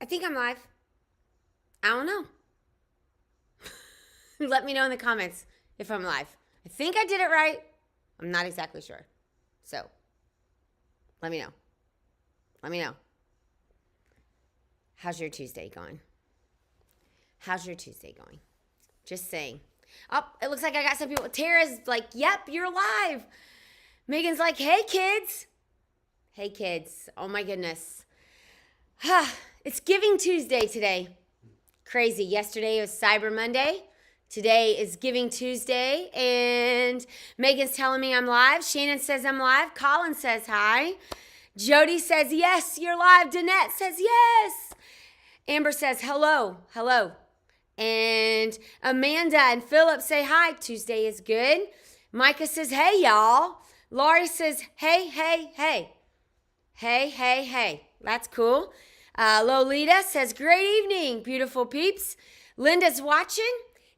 I think I'm live. I don't know. Let me know in the comments if I'm live. I think I did it right. I'm not exactly sure. So, let me know. Let me know. How's your Tuesday going? How's your Tuesday going? Just saying. Oh, it looks like I got some people. Tara's like, yep, you're live. Megan's like, hey, kids. Hey, kids. Oh, my goodness. It's Giving Tuesday today. Crazy. Yesterday was Cyber Monday. Today is Giving Tuesday. And Megan's telling me I'm live. Shannon says I'm live. Colin says hi. Jody says, yes, you're live. Danette says, yes. Amber says, hello. Hello. And Amanda and Philip say hi. Tuesday is good. Micah says, hey, y'all. Laurie says, hey, hey, hey. Hey, hey, hey. That's cool. Lolita says, great evening, beautiful peeps. Linda's watching.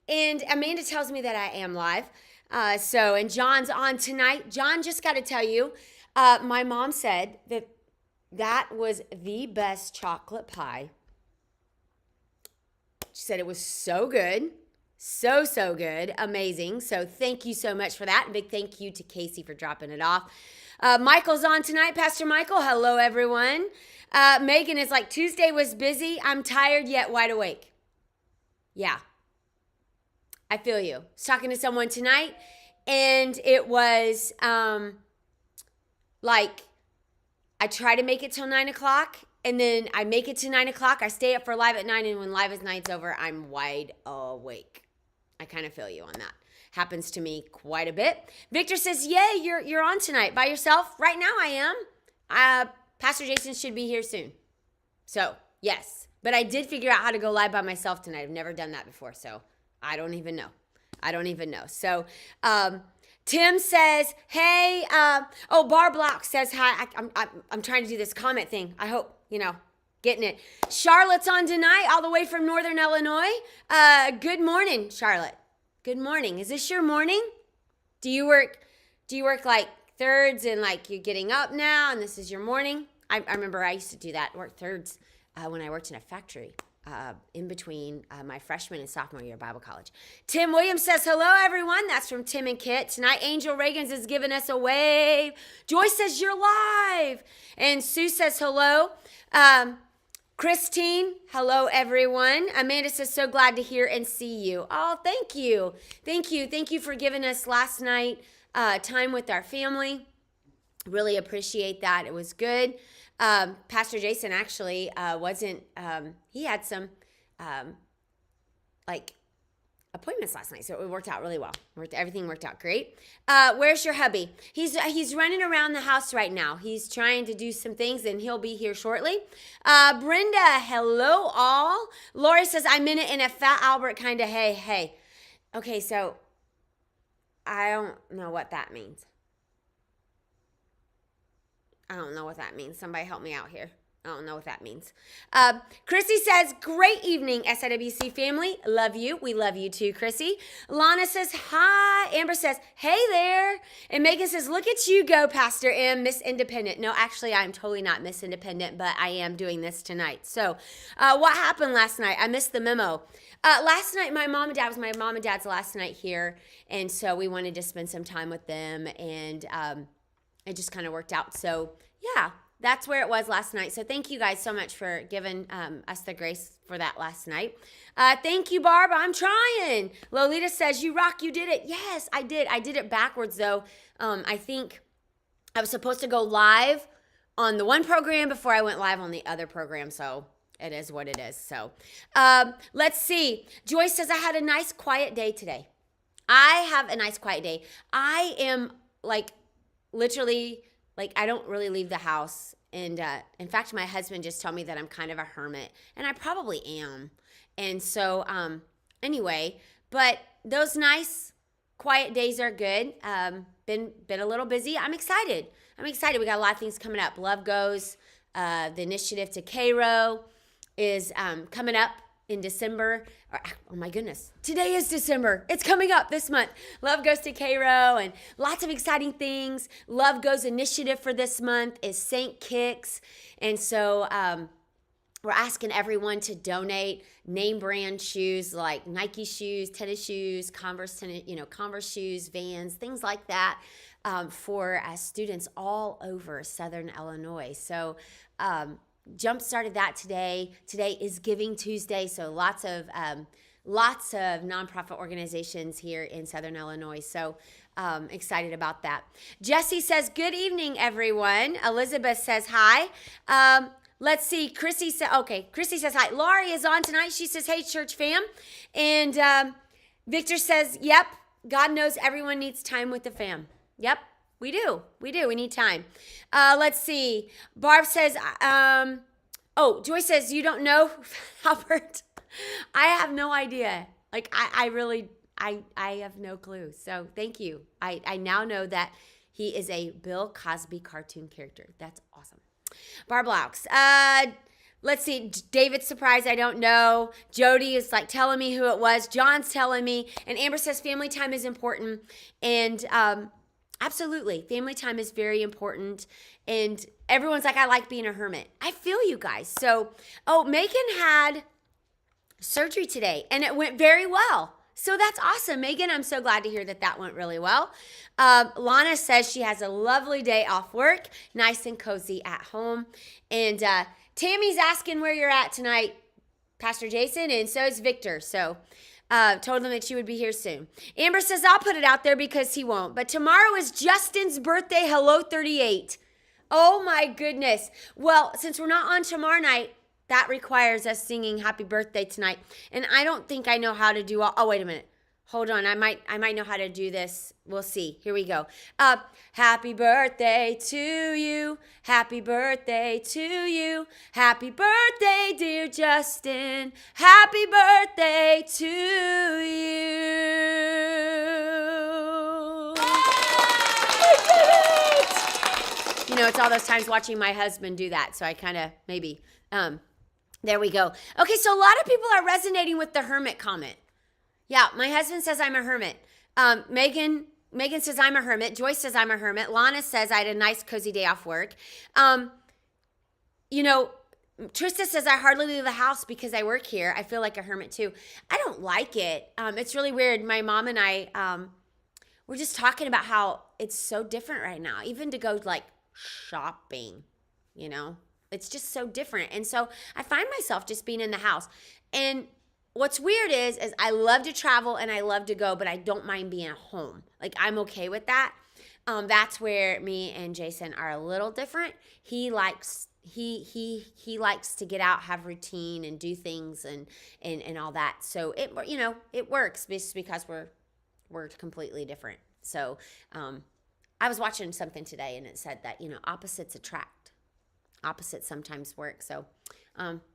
And Amanda tells me that I am live. And John's on tonight. John, just got to tell you, my mom said that was the best chocolate pie. She said it was so good. So, so good. Amazing. So thank you so much for that. And big thank you to Casey for dropping it off. Michael's on tonight. Pastor Michael, hello, everyone. Megan is like, Tuesday was busy. I'm tired yet wide awake. Yeah. I feel you. I was talking to someone tonight, and it was like I try to make it till 9 o'clock, and then I make it to 9 o'clock. I stay up for live at 9, and when live at night's over, I'm wide awake. I kind of feel you on that. Happens to me quite a bit. Victor says, yay, you're on tonight by yourself. Right now I am. Pastor Jason should be here soon. So, yes. But I did figure out how to go live by myself tonight. I've never done that before, so I don't even know. So, Tim says, hey, Bar Block says hi. I'm trying to do this comment thing. I hope, getting it. Charlotte's on tonight, all the way from Northern Illinois. Good morning, Charlotte. Good morning. Is this your morning? Do you work like thirds and like you're getting up now and this is your morning? I remember I used to do that, work thirds when I worked in a factory. In between my freshman and sophomore year of Bible college. Tim Williams says, hello, everyone. That's from Tim and Kit. Tonight, Angel Reagans is giving us a wave. Joyce says, you're live. And Sue says, hello. Christine, hello, everyone. Amanda says, so glad to hear and see you. Oh, thank you. Thank you. Thank you for giving us last night time with our family. Really appreciate that. It was good. Pastor Jason actually wasn't, he had some appointments last night, so it worked out really well. Everything worked out great. Where's your hubby? He's running around the house right now. He's trying to do some things, and he'll be here shortly. Brenda, hello all. Lori says, I'm in it in a Fat Albert kind of hey. Okay, so I don't know what that means. I don't know what that means. Somebody help me out here. I don't know what that means. Chrissy says, great evening, SIWC family. Love you. We love you too, Chrissy. Lana says, hi. Amber says, hey there. And Megan says, look at you go, Pastor M, Miss Independent. No, actually, I'm totally not Miss Independent, but I am doing this tonight. So what happened last night? I missed the memo. Last night, my mom and dad's last night here. And so we wanted to spend some time with them, and it just kind of worked out. So, yeah, that's where it was last night. So thank you guys so much for giving us the grace for that last night. Thank you, Barb. I'm trying. Lolita says, you rock, you did it. Yes, I did. I did it backwards, though. I think I was supposed to go live on the one program before I went live on the other program. So it is what it is. So let's see. Joyce says, I had a nice, quiet day today. I have a nice, quiet day. I am literally, I don't really leave the house. And in fact, my husband just told me that I'm kind of a hermit. And I probably am. And so, anyway, but those nice, quiet days are good. Been a little busy. I'm excited. We got a lot of things coming up. Love Goes, the initiative to Cairo is coming up in December. Oh my goodness, today is December. It's coming up this month. Love Goes to Cairo and lots of exciting things. Love Goes initiative for this month is Saint Kicks. And so we're asking everyone to donate name brand shoes like Nike shoes, tennis shoes, Converse Converse shoes, Vans, things like that, for students all over Southern Illinois. So jump started that today. Today is Giving Tuesday, so lots of nonprofit organizations here in Southern Illinois. So excited about that. Jesse says, good evening, everyone. Elizabeth says hi. Let's see. Chrissy says hi. Laurie is on tonight. She says, hey, church fam. And Victor says, yep, God knows everyone needs time with the fam. Yep, we do. We need time. Let's see. Barb says, Joyce says, you don't know Albert? I have no idea. Like, I have no clue. So thank you. I now know that he is a Bill Cosby cartoon character. That's awesome. Barb Laux. Let's see. David's surprised I don't know. Jody is like telling me who it was. John's telling me. And Amber says family time is important. And absolutely, family time is very important. And everyone's like, I like being a hermit. I feel you guys. So, Megan had surgery today, and it went very well. So that's awesome. Megan, I'm so glad to hear that went really well. Lana says she has a lovely day off work, nice and cozy at home. And Tammy's asking where you're at tonight, Pastor Jason, and so is Victor. So told them that she would be here soon. Amber says, I'll put it out there because he won't. But tomorrow is Justin's birthday. Hello, 38. Oh, my goodness. Well, since we're not on tomorrow night, that requires us singing happy birthday tonight. And I don't think I know how to do wait a minute. Hold on. I might know how to do this. We'll see. Here we go. Happy birthday to you. Happy birthday to you. Happy birthday, dear Justin. Happy birthday to you. You know, it's all those times watching my husband do that. So I kind of maybe there we go. Okay, so a lot of people are resonating with the hermit comment. Yeah, my husband says I'm a hermit. Megan says I'm a hermit. Joyce says I'm a hermit. Lana says I had a nice, cozy day off work. Trista says I hardly leave the house because I work here. I feel like a hermit too. I don't like it. It's really weird. My mom and I, we're just talking about how it's so different right now. Even to go like shopping, it's just so different. And so I find myself just being in the house. And what's weird is I love to travel and I love to go, but I don't mind being at home. Like, I'm okay with that. That's where me and Jason are a little different. He likes to get out, have routine, and do things and all that. So it works just because we're completely different. So I was watching something today and it said that opposites attract. Opposites sometimes work. So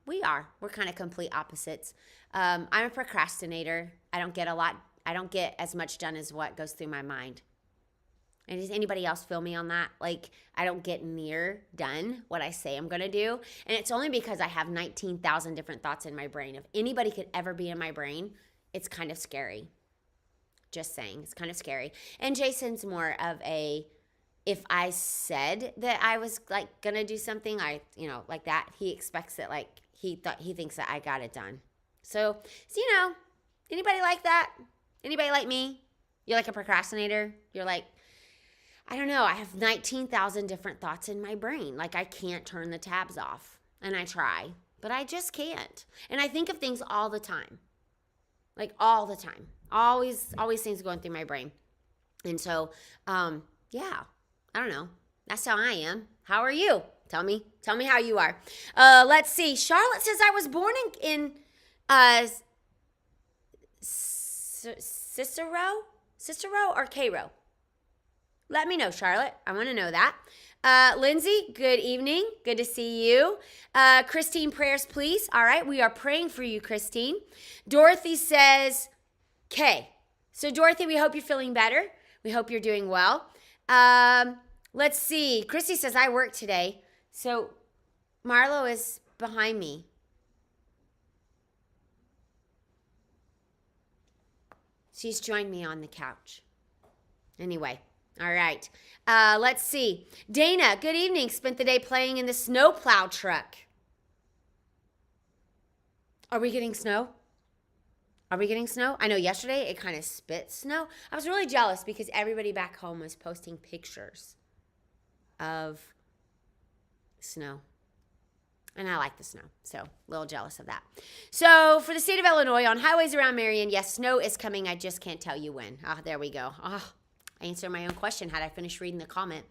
we're kind of complete opposites. I'm a procrastinator. I don't get as much done as what goes through my mind. And does anybody else feel me on that? Like, I don't get near done what I say I'm going to do. And it's only because I have 19,000 different thoughts in my brain. If anybody could ever be in my brain, it's kind of scary. Just saying, it's kind of scary. And Jason's more of if I said that I was like going to do something, like that, he expects it, like he thinks that I got it done. So anybody like that? Anybody like me? You're like a procrastinator? You're like, I don't know. I have 19,000 different thoughts in my brain. Like, I can't turn the tabs off. And I try, but I just can't. And I think of things all the time. Like, all the time. Always things going through my brain. And so, yeah, I don't know. That's how I am. How are you? Tell me how you are. Let's see. Charlotte says I was born in Cicero or Cairo? Let me know, Charlotte. I want to know that. Lindsay, good evening. Good to see you. Christine, prayers, please. All right, we are praying for you, Christine. Dorothy says, okay. So, Dorothy, we hope you're feeling better. We hope you're doing well. Let's see. Christy says, I work today. So, Marlo is behind me. She's joined me on the couch. Anyway. All right. Let's see. Dana, good evening. Spent the day playing in the snowplow truck. Are we getting snow? Are we getting snow? I know yesterday it kind of spit snow. I was really jealous because everybody back home was posting pictures of snow. And I like the snow, so a little jealous of that. So for the state of Illinois, on highways around Marion, yes, snow is coming. I just can't tell you when. There we go. I answered my own question had I finished reading the comment.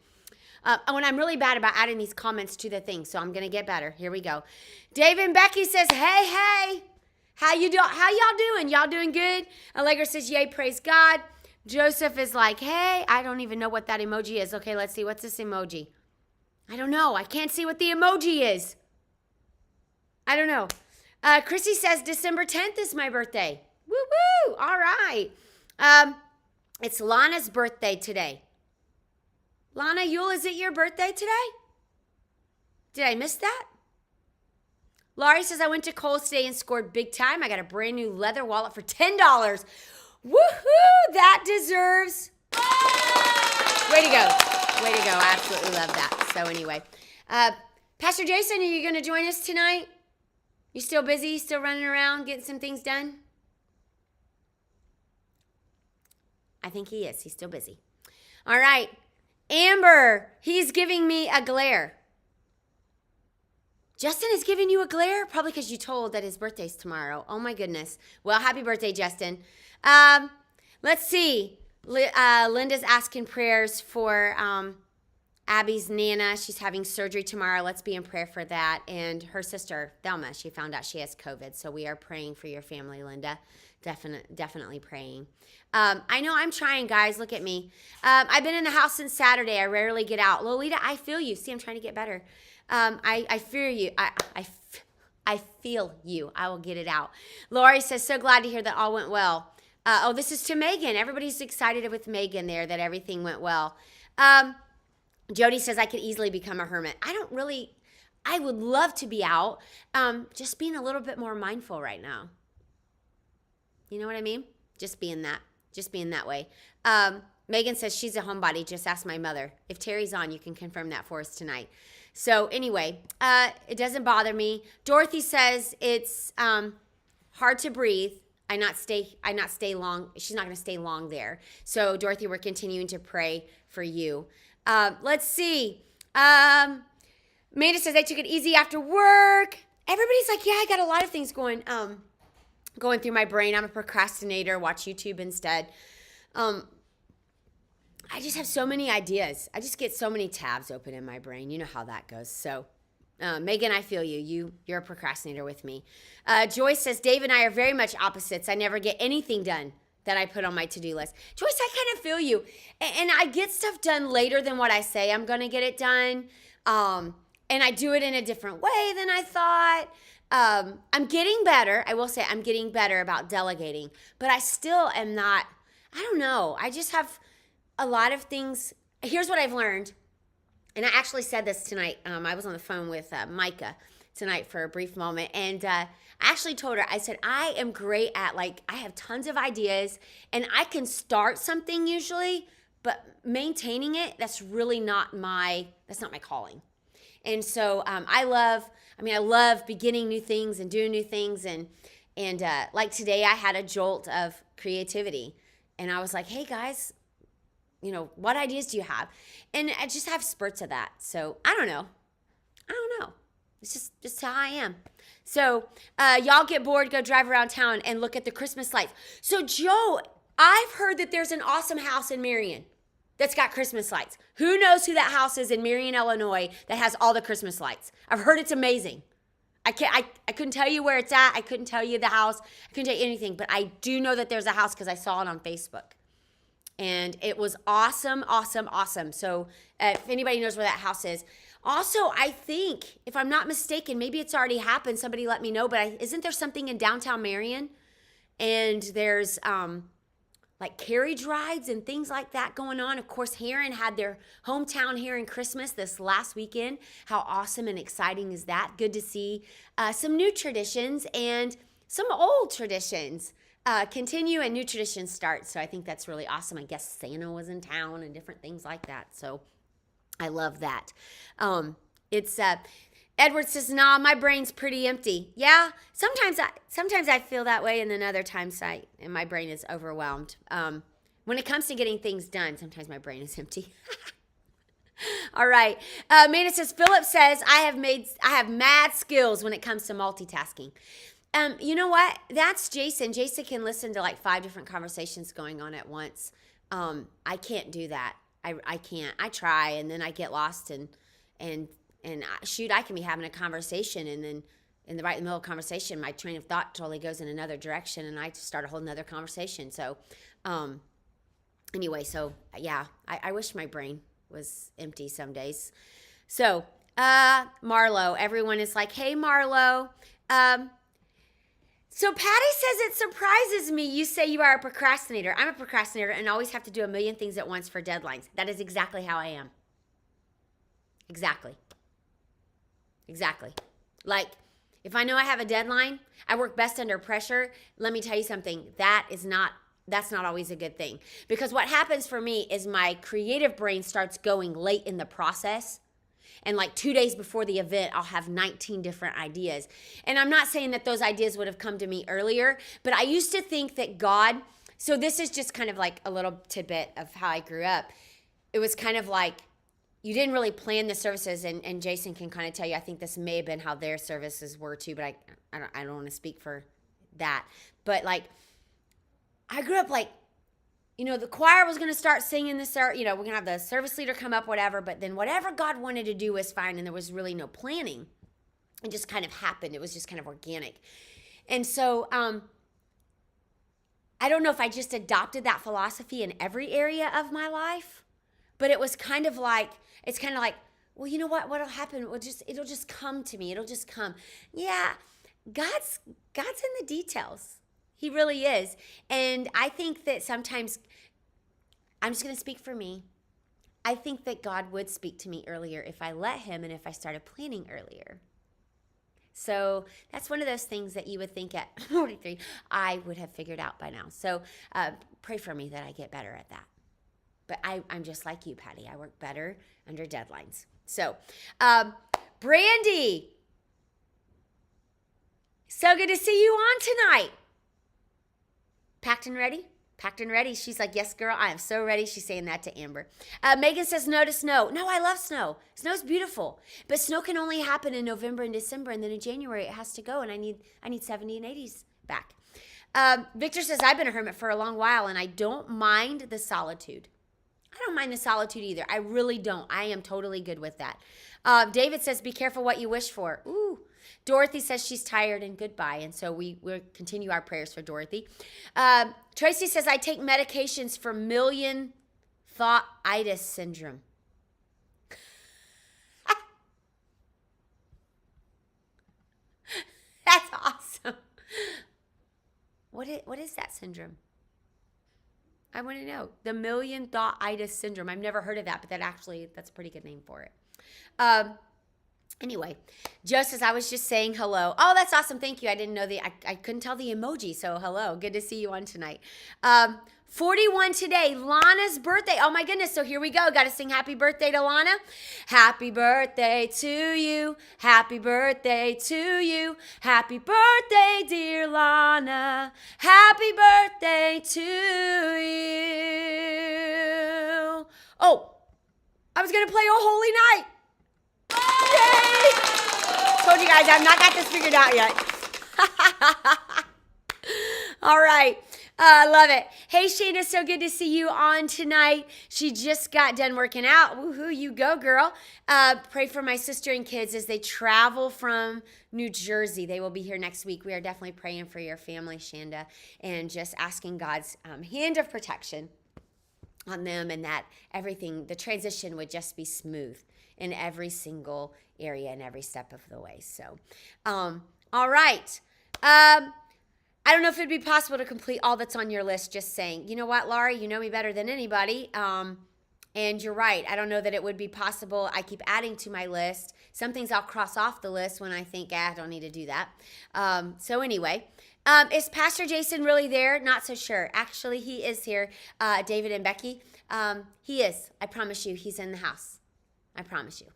When I'm really bad about adding these comments to the thing, so I'm going to get better. Here we go. Dave and Becky says, hey. How y'all doing? Y'all doing good? Allegra says, yay, praise God. Joseph is like, hey, I don't even know what that emoji is. Okay, let's see. What's this emoji? I don't know. I can't see what the emoji is. I don't know. Chrissy says December 10th is my birthday. Woo-woo. All right. It's Lana's birthday today. Lana Yule, is it your birthday today? Did I miss that? Laurie says, I went to Kohl's today and scored big time. I got a brand new leather wallet for $10. Woohoo! That deserves. Way to go. Way to go. I absolutely love that. So anyway, Pastor Jason, are you going to join us tonight? You still busy? Still running around getting some things done? I think he is. He's still busy. All right. Amber, he's giving me a glare. Justin is giving you a glare? Probably because you told that his birthday's tomorrow. Oh, my goodness. Well, happy birthday, Justin. Let's see. Linda's asking prayers for Abby's Nana. She's having surgery tomorrow. Let's be in prayer for that. And her sister, Thelma, she found out she has COVID. So we are praying for your family, Linda. Definitely praying. I know I'm trying, guys. Look at me. I've been in the house since Saturday. I rarely get out. Lolita, I feel you. See, I'm trying to get better. I fear you. I feel you. I will get it out. Lori says, so glad to hear that all went well. This is to Megan. Everybody's excited with Megan there that everything went well. Jody says, I could easily become a hermit. I would love to be out. Just being a little bit more mindful right now. You know what I mean? Just being that way. Megan says she's a homebody. Just ask my mother. If Terry's on, you can confirm that for us tonight. So anyway, it doesn't bother me. Dorothy says it's hard to breathe. I not stay long. She's not going to stay long there. So Dorothy, we're continuing to pray for you. Let's see. Amanda says they took it easy after work. Everybody's like, yeah, I got a lot of things going through my brain. I'm a procrastinator. Watch YouTube instead. I just have so many ideas. I just get so many tabs open in my brain. You know how that goes. So, Megan, I feel you. You're a procrastinator with me. Joyce says, Dave and I are very much opposites. I never get anything done that I put on my to-do list. Joyce, I kind of feel you. And I get stuff done later than what I say I'm going to get it done. And I do it in a different way than I thought. I'm getting better. I will say I'm getting better about delegating. But I still am not, I don't know. I just have a lot of things. Here's what I've learned. And I actually said this tonight. I was on the phone with Micah tonight for a brief moment. And I actually told her, I said, I am great at, I have tons of ideas. And I can start something usually. But maintaining it, that's not my calling. And so I love beginning new things and doing new things. And like today, I had a jolt of creativity. And I was like, hey, guys, what ideas do you have? And I just have spurts of that. So I don't know. It's just how I am. So y'all get bored, go drive around town and look at the Christmas lights. So Joe, I've heard that there's an awesome house in Marion that's got Christmas lights. Who knows who that house is in Marion, Illinois that has all the Christmas lights? I've heard it's amazing. I couldn't tell you where it's at. I couldn't tell you the house. I couldn't tell you anything. But I do know that there's a house because I saw it on Facebook. And it was awesome, awesome, awesome. So if anybody knows where that house is. Also, I think, if I'm not mistaken, maybe it's already happened. Somebody let me know. But isn't there something in downtown Marion? And there's carriage rides and things like that going on. Of course, Heron had their hometown Heron Christmas this last weekend. How awesome and exciting is that? Good to see some new traditions and some old traditions continue and new traditions start. So I think that's really awesome. I guess Santa was in town and different things like that. So I love that. Edward says, "Nah, my brain's pretty empty." Yeah, sometimes I feel that way, and then other times and my brain is overwhelmed. When it comes to getting things done, sometimes my brain is empty. All right. Amanda says, Philip says, I have mad skills when it comes to multitasking. You know what? That's Jason. Jason can listen to like 5 different conversations going on at once. I can't do that. I can't. I try, and then I get lost and shoot, I can be having a conversation, and then in the middle of the conversation, my train of thought totally goes in another direction, and I just start a whole nother conversation. So, anyway, so yeah, I wish my brain was empty some days. So, Marlo, everyone is like, hey, Marlo. So Patty says it surprises me you say you are a procrastinator. I'm a procrastinator and always have to do a million things at once for deadlines. That is exactly how I am. Exactly. Like, if I know I have a deadline, I work best under pressure. Let me tell you something. That's not always a good thing. Because what happens for me is my creative brain starts going late in the process. And like 2 days before the event, I'll have 19 different ideas. And I'm not saying that those ideas would have come to me earlier, but I used to think that God, so this is just kind of like a little tidbit of how I grew up. It was kind of like, you didn't really plan the services, and Jason can kind of tell you, I think this may have been how their services were too, but I don't want to speak for that. But like, I grew up like, the choir was going to start singing this, we're going to have the service leader come up, whatever, but then whatever God wanted to do was fine, and there was really no planning. It just kind of happened. It was just kind of organic. And so I don't know if I just adopted that philosophy in every area of my life, but it was kind of like, well, you know what'll happen? It'll just come to me. It'll just come. Yeah, God's in the details. He really is. And I think that sometimes, I'm just going to speak for me. I think that God would speak to me earlier if I let him and if I started planning earlier. So that's one of those things that you would think at 43, I would have figured out by now. So pray for me that I get better at that. But I'm just like you, Patty. I work better under deadlines. So, Brandy, so good to see you on tonight. Packed and ready? Packed and ready. She's like, yes, girl, I am so ready. She's saying that to Amber. Megan says no to snow. No, I love snow. Snow's beautiful. But snow can only happen in November and December, and then in January it has to go, and I need 70 and 80s back. Victor says, I've been a hermit for a long while, and I don't mind the solitude. I don't mind the solitude either. I really don't. I am totally good with that. David says, be careful what you wish for. Ooh. Dorothy says she's tired and goodbye. And so we'll continue our prayers for Dorothy. Tracy says, I take medications for million thought-itis syndrome. That's awesome. What is that syndrome? I want to know. The million thought-itis syndrome. I've never heard of that, but that's a pretty good name for it. Anyway, just as I was just saying hello. Oh, that's awesome. Thank you. I didn't know I couldn't tell the emoji. So hello. Good to see you on tonight. 41 today, Lana's birthday. Oh my goodness. So here we go. Got to sing happy birthday to Lana. Happy birthday to you. Happy birthday to you. Happy birthday, dear Lana. Happy birthday to you. Oh, I was going to play Oh Holy Night. Yay! Told you guys I've not got this figured out yet. All right. I love it. Hey, Shayna, so good to see you on tonight. She just got done working out. Woohoo, you go, girl. Pray for my sister and kids as they travel from New Jersey. They will be here next week. We are definitely praying for your family, Shanda, and just asking God's hand of protection on them, and that everything, the transition would just be smooth in every single area and every step of the way. So, all right. I don't know if it'd be possible to complete all that's on your list, just saying. You know what, Laurie? You know me better than anybody. And you're right. I don't know that it would be possible. I keep adding to my list. Some things I'll cross off the list when I think, I don't need to do that. So anyway, is Pastor Jason really there? Not so sure. Actually, he is here, David and Becky. He is. I promise you, he's in the house. I promise you.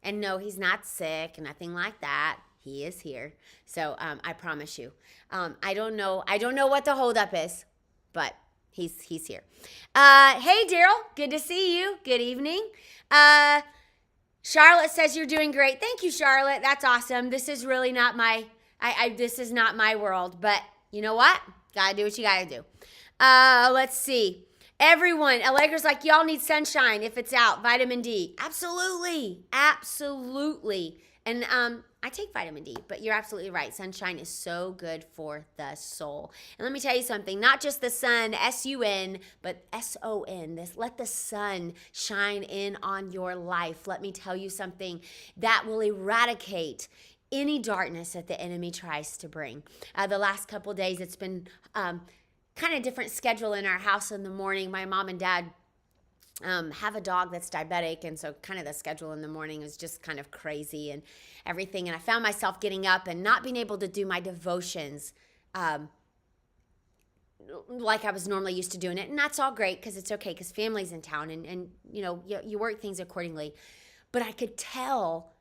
And no, he's not sick, nothing like that. He is here. So I promise you. I don't know what the holdup is, but he's here. Hey, Daryl, good to see you. Good evening. Charlotte says you're doing great. Thank you, Charlotte. That's awesome. This is really not my this is not my world, but you know what? Gotta do what you gotta do. Let's see. Everyone, Allegra's like, y'all need sunshine if it's out. Vitamin D. Absolutely. Absolutely. And I take vitamin D, but you're absolutely right. Sunshine is so good for the soul. And let me tell you something, not just the sun, S-U-N, but S-O-N. Let the sun shine in on your life. Let me tell you something that will eradicate any darkness that the enemy tries to bring. The last couple of days, it's been kind of different schedule in our house in the morning. My mom and dad have a dog that's diabetic, and so kind of the schedule in the morning is just kind of crazy and everything. And I found myself getting up and not being able to do my devotions like I was normally used to doing it. And that's all great because it's okay because family's in town and you know, you work things accordingly. But I could tell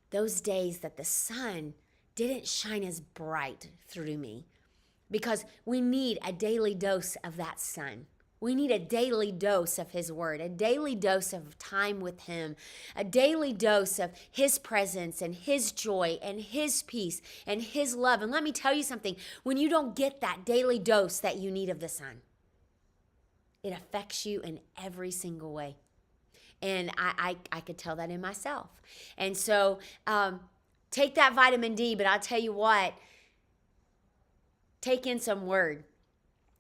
those days that the sun didn't shine as bright through me, because we need a daily dose of that sun. We need a daily dose of his word, a daily dose of time with him, a daily dose of his presence and his joy and his peace and his love. And let me tell you something, when you don't get that daily dose that you need of the sun, it affects you in every single way. And I could tell that in myself. And so take that vitamin D, but I'll tell you what, take in some word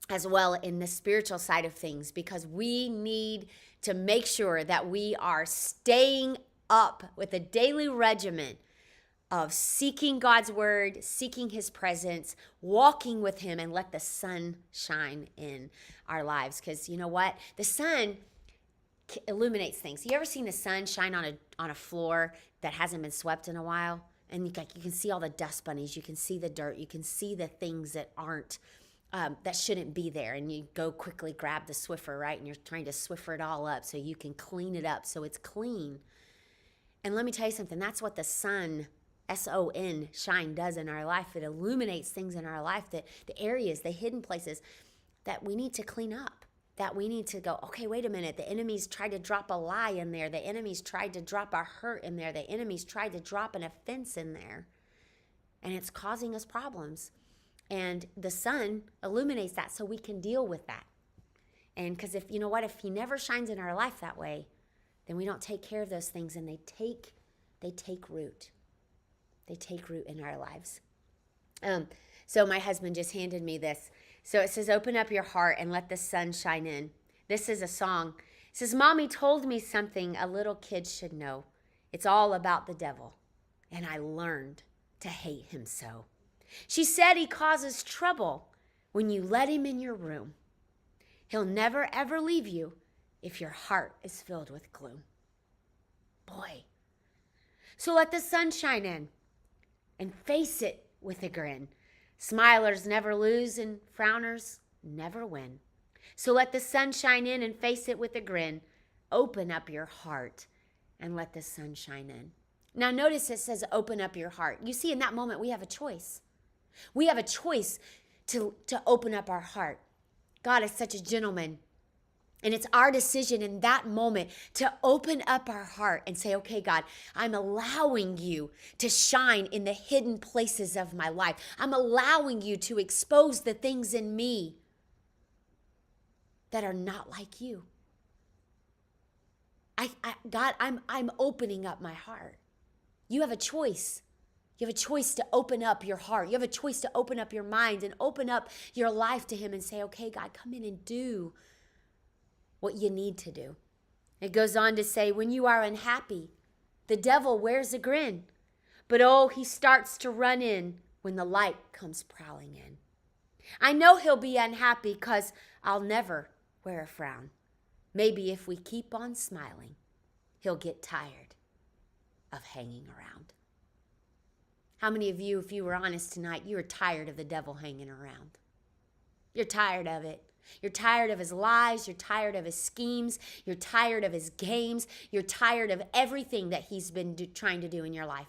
as well in the spiritual side of things, because we need to make sure that we are staying up with a daily regimen of seeking God's word, seeking his presence, walking with him, and let the sun shine in our lives. Because you know what? The sun illuminates things. You ever seen the sun shine on a floor that hasn't been swept in a while? And you can see all the dust bunnies, you can see the dirt, you can see the things that aren't, that shouldn't be there. And you go quickly grab the Swiffer, right? And you're trying to Swiffer it all up so you can clean it up so it's clean. And let me tell you something, that's what the sun, S-O-N, shine does in our life. It illuminates things in our life, that the areas, the hidden places that we need to clean up. That we need to go, okay, wait a minute. The enemy's tried to drop a lie in there. The enemy's tried to drop a hurt in there. The enemy's tried to drop an offense in there. And it's causing us problems. And the sun illuminates that so we can deal with that. And because if he never shines in our life that way, then we don't take care of those things, and they take root. They take root in our lives. So my husband just handed me this. So it says, open up your heart and let the sun shine in. This is a song. It says, Mommy told me something a little kid should know. It's all about the devil, and I learned to hate him so. She said he causes trouble when you let him in your room. He'll never, ever leave you if your heart is filled with gloom. Boy. So let the sun shine in and face it with a grin. Smilers never lose and frowners never win. So let the sun shine in and face it with a grin. Open up your heart and let the sun shine in. Now notice it says open up your heart. You see, in that moment we have a choice. We have a choice to open up our heart. God is such a gentleman. And it's our decision in that moment to open up our heart and say, okay, God, I'm allowing you to shine in the hidden places of my life. I'm allowing you to expose the things in me that are not like you. God, I'm opening up my heart. You have a choice. You have a choice to open up your heart. You have a choice to open up your mind and open up your life to him and say, okay, God, come in and do what you need to do. It goes on to say, when you are unhappy, the devil wears a grin. But oh, he starts to run in when the light comes prowling in. I know he'll be unhappy because I'll never wear a frown. Maybe if we keep on smiling, he'll get tired of hanging around. How many of you, if you were honest tonight, you are tired of the devil hanging around? You're tired of it. You're tired of his lies. You're tired of his schemes. You're tired of his games. You're tired of everything that he's been trying to do in your life.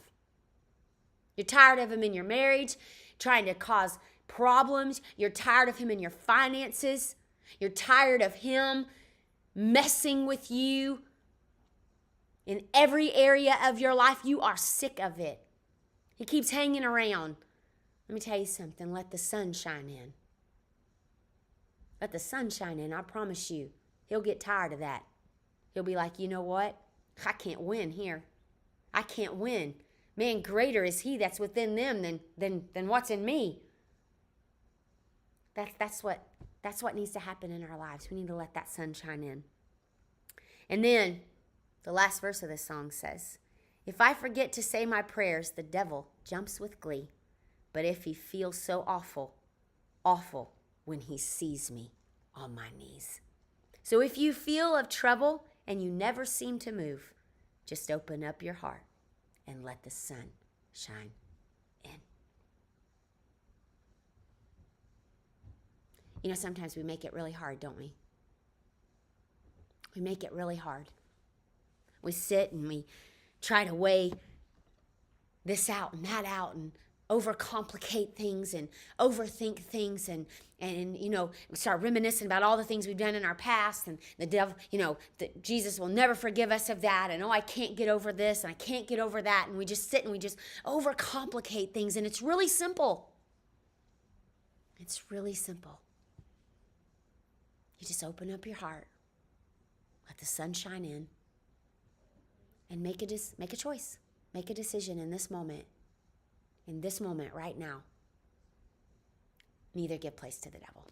You're tired of him in your marriage, trying to cause problems. You're tired of him in your finances. You're tired of him messing with you in every area of your life. You are sick of it. He keeps hanging around. Let me tell you something. Let the sun shine in. Let the sun shine in. I promise you, he'll get tired of that. He'll be like, you know what? I can't win here. I can't win. Man, greater is he that's within them than what's in me. That's what needs to happen in our lives. We need to let that sun shine in. And then the last verse of this song says, if I forget to say my prayers, the devil jumps with glee. But if he feels so awful, awful when he sees me on my knees. So if you feel of trouble and you never seem to move, just open up your heart and let the sun shine in. You know, sometimes we make it really hard, don't we? We make it really hard. We sit and we try to weigh this out and that out and overcomplicate things and overthink things and you know, start reminiscing about all the things we've done in our past, and the devil, you know, that Jesus will never forgive us of that, and I can't get over this and I can't get over that, and we just sit and we just overcomplicate things, and it's really simple. It's really simple. You just open up your heart, let the sun shine in, and make a choice, make a decision in this moment right now. Neither give place to the devil.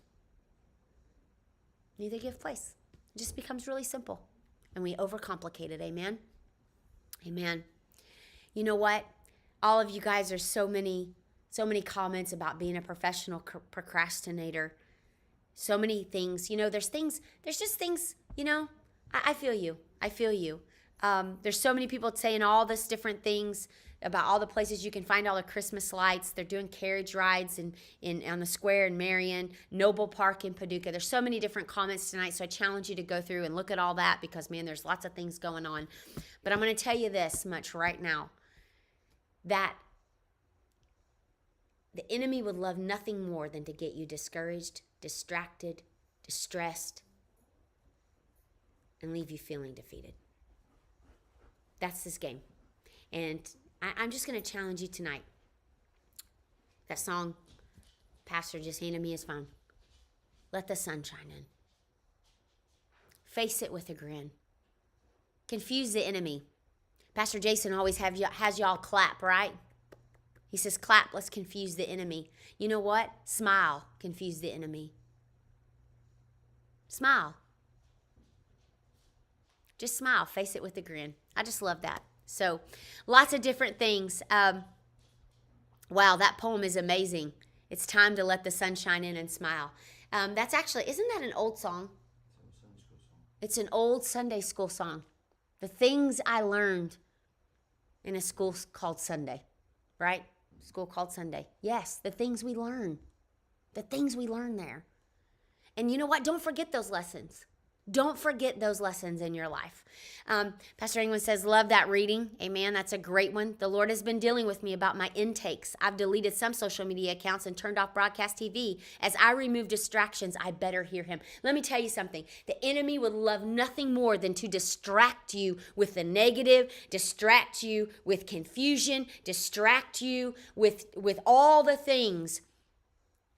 Neither give place. It just becomes really simple, and we overcomplicate it. Amen? Amen. You know what? All of you guys are so many comments about being a professional procrastinator. So many things. You know, there's just things, you know, I feel you. I feel you. There's so many people saying all this different things about all the places you can find all the Christmas lights. They're doing carriage rides on the square in Marion, Noble Park in Paducah. There's so many different comments tonight, so I challenge you to go through and look at all that, because, man, there's lots of things going on. But I'm going to tell you this much right now, that the enemy would love nothing more than to get you discouraged, distracted, distressed, and leave you feeling defeated. That's this game. And I'm just going to challenge you tonight. That song, Pastor just handed me his phone. Let the sun shine in. Face it with a grin. Confuse the enemy. Pastor Jason always has y'all clap, right? He says, clap, let's confuse the enemy. You know what? Smile, confuse the enemy. Smile. Just smile, face it with a grin. I just love that. So, lots of different things. Wow, that poem is amazing. It's time to let the sun shine in and smile. That's actually, isn't that an old song? It's an old Sunday school song. The things I learned in a school called Sunday, right? School called Sunday. Yes, the things we learn. The things we learn there. And you know what? Don't forget those lessons. Don't forget those lessons in your life. Pastor England says, love that reading. Amen. That's a great one. The Lord has been dealing with me about my intakes. I've deleted some social media accounts and turned off broadcast TV. As I remove distractions, I better hear him. Let me tell you something. The enemy would love nothing more than to distract you with the negative, distract you with confusion, distract you with all the things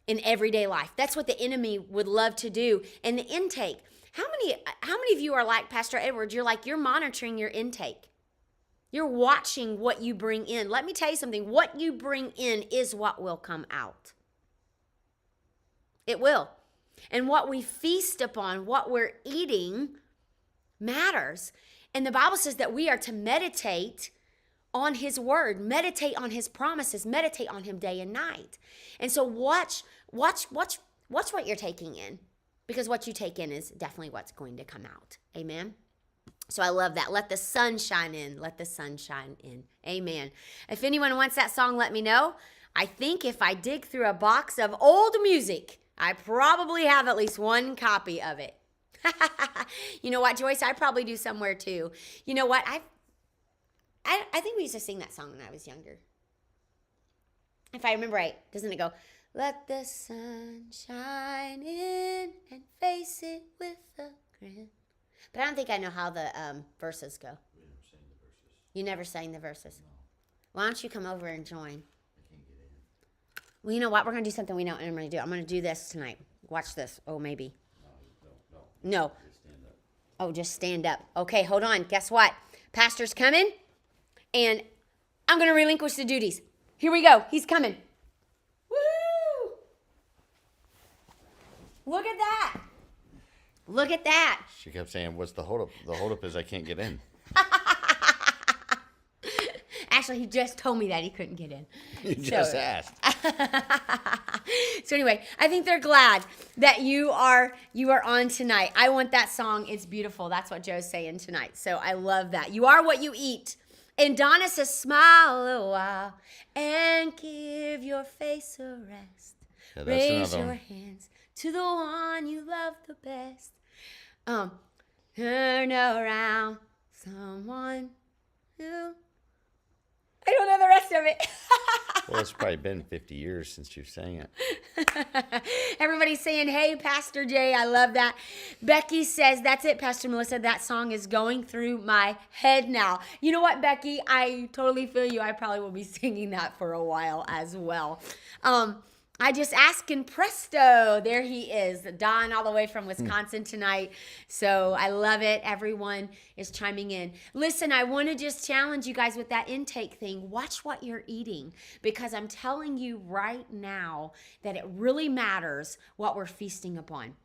in everyday life. That's what the enemy would love to do. And the intake. How many of you are like Pastor Edwards? You're monitoring your intake. You're watching what you bring in. Let me tell you something. What you bring in is what will come out. It will. And what we feast upon, what we're eating, matters. And the Bible says that we are to meditate on his word, meditate on his promises, meditate on him day and night. And so watch what you're taking in. Because what you take in is definitely what's going to come out. Amen? So I love that. Let the sun shine in. Let the sun shine in. Amen. If anyone wants that song, let me know. I think if I dig through a box of old music, I probably have at least one copy of it. You know what, Joyce? I probably do somewhere too. You know what? I think we used to sing that song when I was younger. If I remember right, doesn't it go, let the sun shine in and face it with a grin? But I don't think I know how the verses go. We never sang the verses. You never sang the verses? No. Why don't you come over and join? I can't get in. Well, you know what? We're going to do something we know what I'm going to do. I'm going to do this tonight. Watch this. Oh, maybe. No. No. Just stand up. Oh, just stand up. Okay, hold on. Guess what? Pastor's coming, and I'm going to relinquish the duties. Here we go. He's coming. Woo! Look at that. Look at that. She kept saying, what's the holdup? The holdup is I can't get in. Actually, he just told me that he couldn't get in. You just asked. So anyway, I think they're glad that you are on tonight. I want that song. It's beautiful. That's what Joe's saying tonight. So I love that. You are what you eat. And Donna says, smile a while and give your face a rest. Yeah, Raise your hands to the one you love the best. Turn around someone who... I don't know the rest of it. Well, it's probably been 50 years since you sang it. Everybody's saying, hey, Pastor Jay, I love that. Becky says, that's it, Pastor Melissa. That song is going through my head now. You know what, Becky? I totally feel you. I probably will be singing that for a while as well. I just asked, and presto, there he is. Don all the way from Wisconsin tonight. So I love it. Everyone is chiming in. Listen, I want to just challenge you guys with that intake thing. Watch what you're eating, because I'm telling you right now that it really matters what we're feasting upon.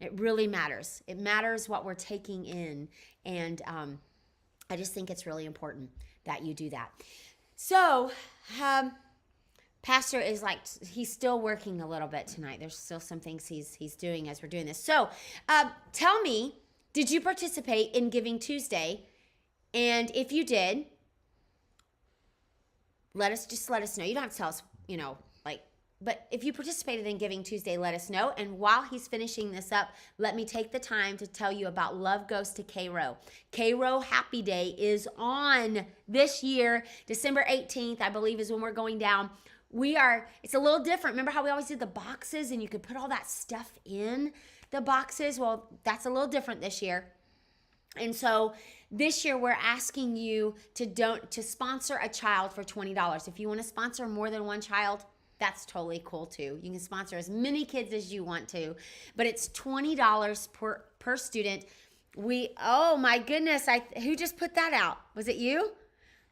It really matters. It matters what we're taking in. And I just think it's really important that you do that. So, Pastor is like, he's still working a little bit tonight. There's still some things he's doing as we're doing this. So tell me, did you participate in Giving Tuesday? And if you did, let us know. You don't have to tell us, but if you participated in Giving Tuesday, let us know. And while he's finishing this up, let me take the time to tell you about Love Goes to Cairo. Cairo Happy Day is on this year. December 18th, I believe, is when we're going down. It's a little different. Remember how we always did the boxes and you could put all that stuff in the boxes? Well, that's a little different this year. And so this year we're asking you to sponsor a child for $20. If you want to sponsor more than one child, that's totally cool too. You can sponsor as many kids as you want to, but it's $20 per student. Oh my goodness, who just put that out? Was it you?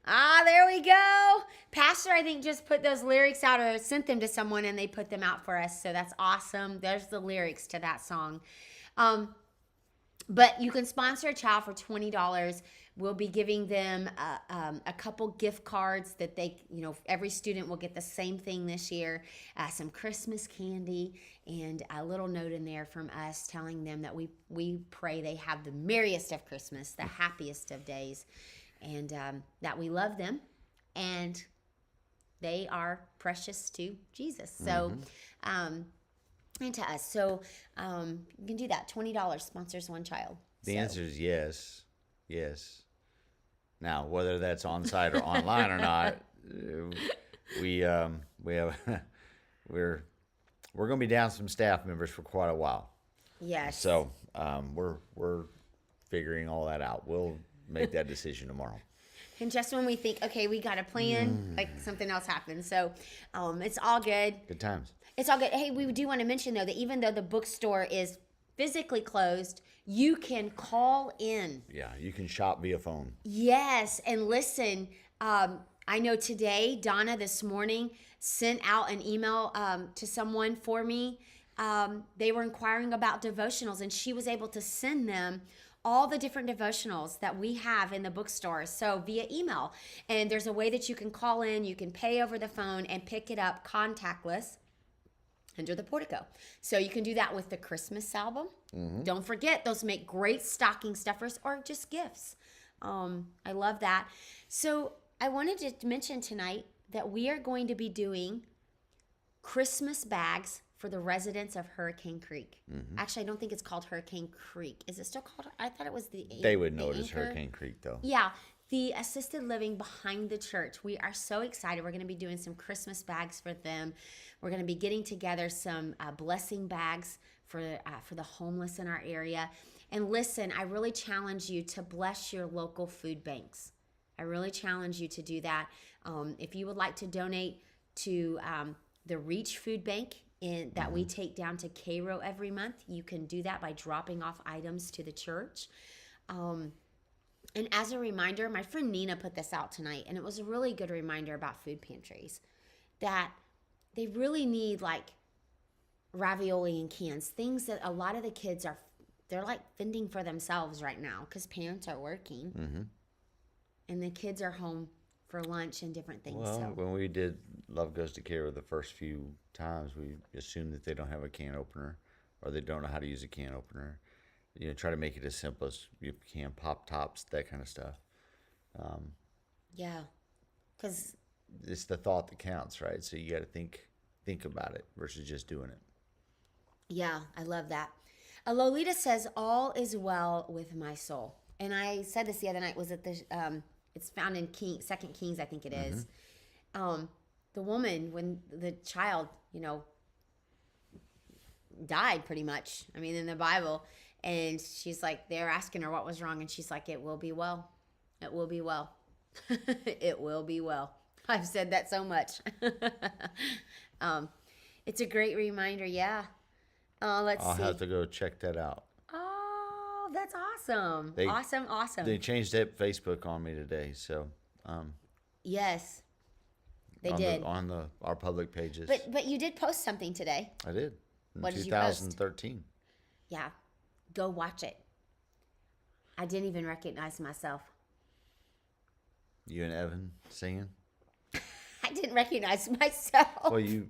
There we go. Pastor, I think, just put those lyrics out or sent them to someone and they put them out for us. So that's awesome. There's the lyrics to that song. But you can sponsor a child for $20. We'll be giving them a couple gift cards that every student will get the same thing this year. Some Christmas candy and a little note in there from us telling them that we pray they have the merriest of Christmas, the happiest of days. And that we love them, and they are precious to Jesus. So, and to us. So, you can do that. $20 sponsors one child. The answer is yes. Yes. Now, whether that's on site or online or not, we're going to be down some staff members for quite a while. Yes. So, we're figuring all that out. We'll make that decision tomorrow. And just when we think, okay, we got a plan, like something else happens. So it's all good. Good times. It's all good. Hey, we do want to mention, though, that even though the bookstore is physically closed, you can call in. Yeah, you can shop via phone. Yes. And listen, I know today, Donna this morning sent out an email to someone for me. They were inquiring about devotionals, and she was able to send them all the different devotionals that we have in the bookstore, so via email. And there's a way that you can call in, you can pay over the phone and pick it up contactless under the portico. So you can do that with the Christmas album. Don't forget, those make great stocking stuffers or just gifts. I love that. So I wanted to mention tonight that we are going to be doing Christmas bags for the residents of Hurricane Creek. Mm-hmm. Actually, I don't think it's called Hurricane Creek. Is it still called? I thought it was the. They would know the it as Anchor. Hurricane Creek, though. Yeah, the assisted living behind the church. We are so excited. We're going to be doing some Christmas bags for them. We're going to be getting together some blessing bags for the homeless in our area. And listen, I really challenge you to bless your local food banks. I really challenge you to do that. If you would like to donate to the Reach Food Bank that we take down to Cairo every month, you can do that by dropping off items to the church. And as a reminder, my friend Nina put this out tonight, and it was a really good reminder about food pantries, that they really need like ravioli in cans, things that a lot of the kids they're like fending for themselves right now because parents are working. Mm-hmm. And the kids are home for lunch and different things. Well, so. when we did Love Goes to Cairo the first few times, we assumed that they don't have a can opener or they don't know how to use a can opener. You know, try to make it as simple as you can, pop tops, that kind of stuff. Yeah, because it's the thought that counts, right? So you got to think about it versus just doing it. Yeah, I love that. Lolita says, all is well with my soul. And I said this the other night, was it it's found in 2 Kings, I think it is. The woman, when the child, died pretty much, I mean, in the Bible, and she's like, they're asking her what was wrong, and she's like, it will be well. It will be well. It will be well. I've said that so much. It's a great reminder, yeah. Let's see. I'll have to go check that out. Oh, that's awesome. Awesome. They changed that Facebook on me today, so yes, they did. On our public pages. But you did post something today. I did. What did you post? 2013. Yeah, go watch it. I didn't even recognize myself. You and Evan singing? I didn't recognize myself. Well, you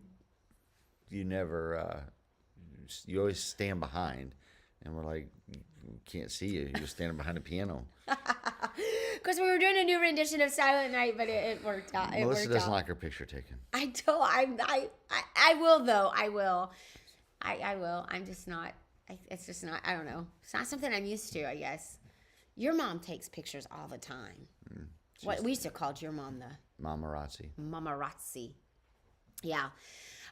never. You always stand behind, and we're like, we can't see you. You're standing behind a piano. Because we were doing a new rendition of Silent Night, but it worked out. Melissa doesn't like her picture taken. I don't. I will though. I will. I'm just not. It's just not. I don't know. It's not something I'm used to, I guess. Your mom takes pictures all the time. What we used to call your mom the Mamarazzi. Yeah.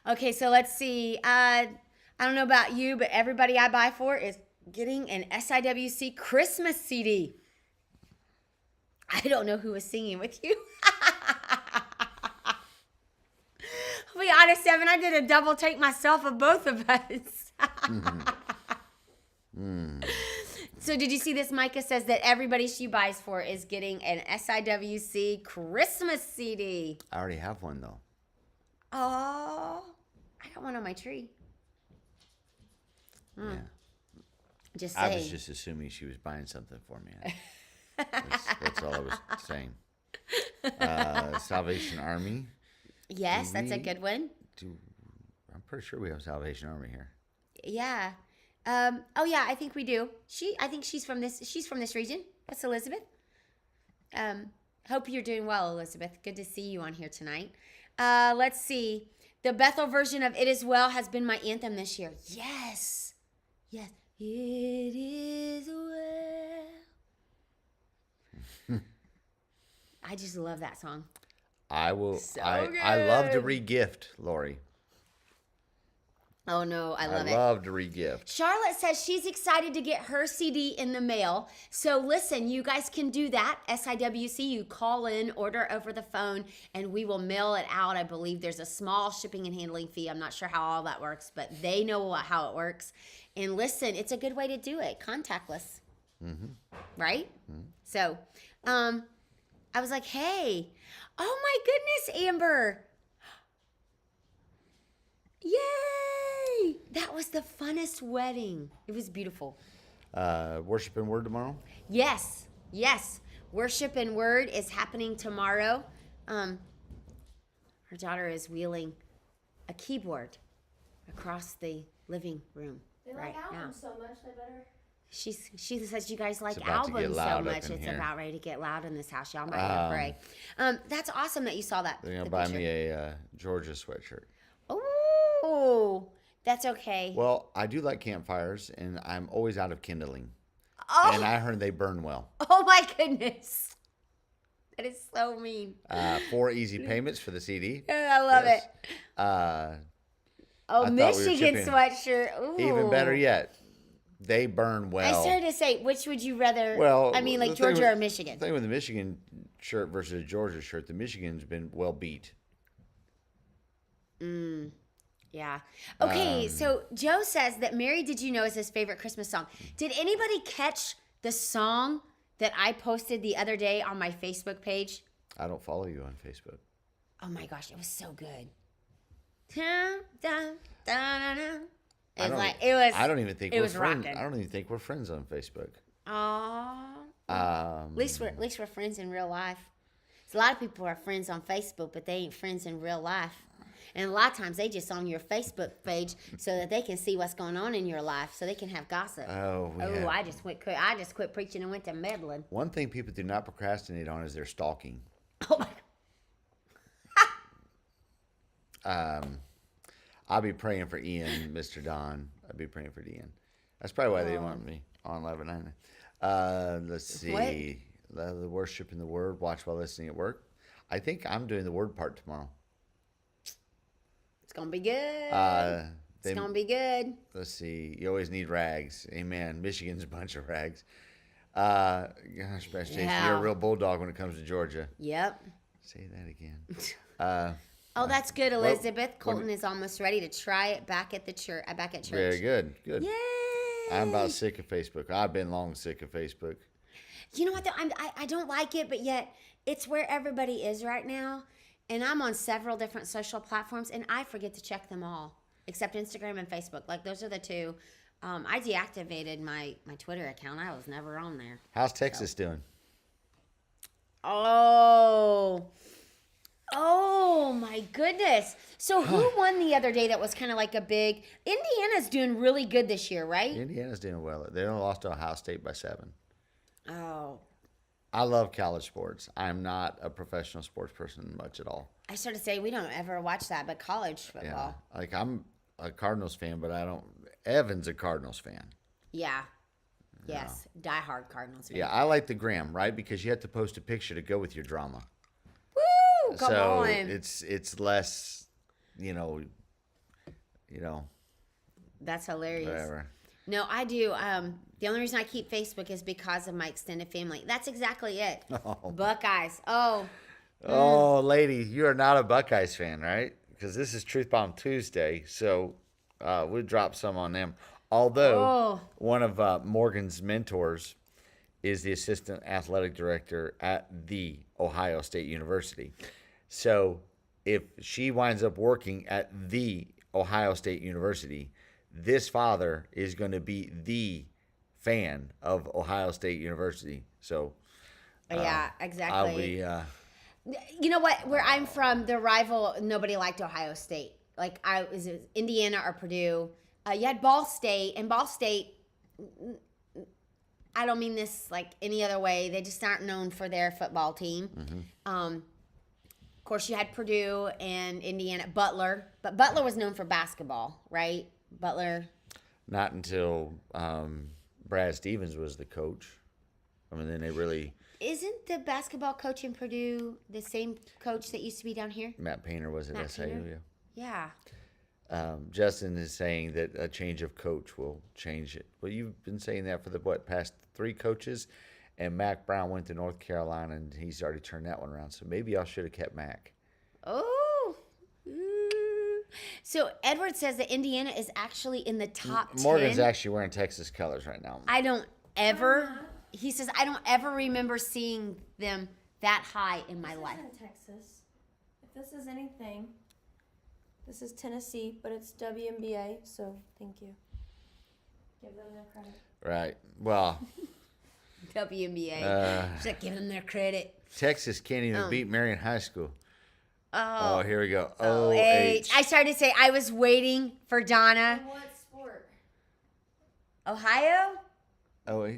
Okay, so let's see. I don't know about you, but everybody I buy for is getting an SIWC Christmas CD. I don't know who was singing with you. I'll be honest, Evan, I did a double take myself of both of us. So did you see this? Micah says that everybody she buys for is getting an SIWC Christmas CD. I already have one, though. Oh, I got one on my tree. Yeah. Just I saying. was just assuming she was buying something for me. That's all I was saying. Salvation Army. Yes, that's a good one. I'm pretty sure we have Salvation Army here. Yeah. Oh yeah, I think we do. I think she's from this region. That's Elizabeth. Hope you're doing well, Elizabeth. Good to see you on here tonight. Let's see. The Bethel version of It Is Well has been my anthem this year. Yes. Yes. It is well. I just love that song. I will. So I love to good. re-gift, Lori. Oh no, I love it. I love to re-gift. Charlotte says she's excited to get her CD in the mail. So listen, you guys can do that. SIWC, you call in, order over the phone, and we will mail it out. I believe there's a small shipping and handling fee. I'm not sure how all that works, but they know how it works. And listen, it's a good way to do it, contactless. Mm-hmm. Right? Mm-hmm. So, I was like, hey, oh my goodness, Amber. Yay! That was the funnest wedding. It was beautiful. Worship and Word tomorrow? Yes. Worship and Word is happening tomorrow. Her daughter is wheeling a keyboard across the living room right now. They like albums so much, they better. She says you guys like about to get albums so loud up much. in It's here. about ready to get loud in this house. Y'all might want to pray. That's awesome that you saw that. They're going the to buy picture. me a Georgia sweatshirt. Oh, That's okay. Well, I do like campfires, and I'm always out of kindling. And Oh, I heard they burn well. oh my goodness. That is so mean. 4 easy payments for the CD. I love Yes. it. Uh, Oh, I thought we were Michigan chipping. sweatshirt. Ooh. Even better yet, they burn I well. started to say, which would you rather? Well, I mean, like the thing Georgia with- or Michigan? The thing with the Michigan shirt versus the Georgia shirt, the Michigan's been well beat. Yeah. Okay, so Joe says that Mary Did You Know is his favorite Christmas song. Did anybody catch the song that I posted the other day on my Facebook page? I don't follow you on Facebook. Oh my gosh, it was so good. Dun, dun, dun, dun, dun. It was like it was. I don't even think it we're was friends. rocking. I don't even think we're friends on Facebook. Aww. At least we're friends in real life. So a lot of people are friends on Facebook, but they ain't friends in real life. And a lot of times they just on your Facebook page so that they can see what's going on in your life, so they can have gossip. Oh, Oh, yeah. I just quit preaching and went to meddling. One thing people do not procrastinate on is their stalking. Oh my. I'll be praying for Ian, Mr. Don. I'll be praying for Ian. That's probably why they want me on 11:9. Let's see. The worship in the Word. Watch while listening at work. I think I'm doing the Word part tomorrow. It's gonna be good. It's gonna be good. Let's see. You always need rags. Amen. Michigan's a bunch of rags. Gosh, Pastor Jason, you're a real bulldog when it comes to Georgia. Yep. Say that again. Oh, that's good, Elizabeth. Colton is almost ready to try it back at the church. Back at church. Very good. Good. Yay! I'm about sick of Facebook. I've been long sick of Facebook. You know what? Though? I don't like it, but yet it's where everybody is right now. And I'm on several different social platforms, and I forget to check them all, except Instagram and Facebook. Like, those are the two. I deactivated my Twitter account. I was never on there. How's Texas doing? Oh my goodness. So who won the other day that was kind of like a big... Indiana's doing really good this year, right? Indiana's doing well. They only lost to Ohio State by 7. Oh. I love college sports. I'm not a professional sports person much at all. I started to say we don't ever watch that, but college football. Yeah. Like, I'm a Cardinals fan, but I don't... Evan's a Cardinals fan. Yeah. Yes. Diehard Cardinals fan. Yeah, I like the gram, right? Because you have to post a picture to go with your drama. Woo! Come So on. it's less, you know, That's hilarious. whatever. No, I do. The only reason I keep Facebook is because of my extended family. That's exactly it. Oh. Buckeyes. Oh, Oh, lady, you are not a Buckeyes fan, right? Because this is Truth Bomb Tuesday, so we'll drop some on them. Although one of Morgan's mentors is the assistant athletic director at the Ohio State University. So if she winds up working at the Ohio State University, this father is going to be the fan of Ohio State University. So yeah, exactly. I'll be... You know what? Where I'm from, the rival, nobody liked Ohio State. Like, it was Indiana or Purdue. You had Ball State, and Ball State, I don't mean this like any other way. They just aren't known for their football team. Of course, you had Purdue and Indiana, Butler. But Butler was known for basketball, right? Butler. Not until Brad Stevens was the coach. I mean, then they really... Isn't the basketball coach in Purdue the same coach that used to be down here? Matt Painter was at Matt SIU, Painter? Yeah. Justin is saying that a change of coach will change it. Well, you've been saying that for the, past 3 coaches, and Mac Brown went to North Carolina, and he's already turned that one around. So maybe I should have kept Mac. Oh. So Edward says that Indiana is actually in the top 10. Morgan's actually wearing Texas colors right now. I don't ever... He says, I don't ever remember seeing them that high in my life. This isn't Texas. If this is anything, this is Tennessee, but it's WNBA, so thank you. Give them their credit. Right. Well, WNBA. She's like, give them their credit. Texas can't even beat Marion High School. Oh, Oh, here we go. H. OH. I started to say, I was waiting for Donna. And what sport? Ohio? OH.